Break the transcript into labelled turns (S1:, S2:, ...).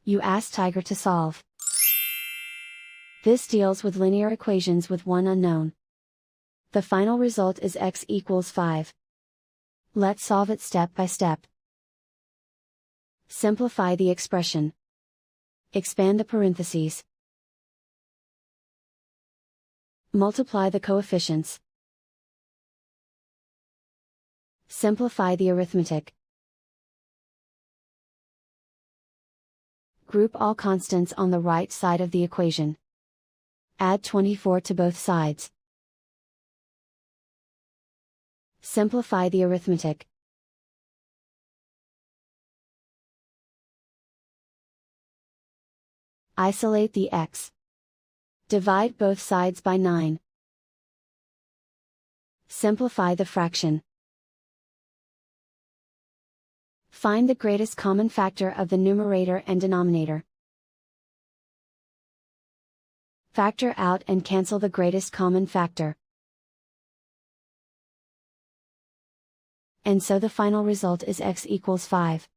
S1: You ask Tiger to solve. This deals with linear equations with one unknown. The final result is x equals 5. Let's solve it step by step. Simplify the expression. Expand the parentheses. Multiply the coefficients. Simplify the arithmetic. Group all constants on the right side of the equation. Add 24 to both sides. Simplify the arithmetic. Isolate the x. Divide both sides by 9. Simplify the fraction. Find the greatest common factor of the numerator and denominator. Factor out and cancel the greatest common factor. And so the final result is x equals 5.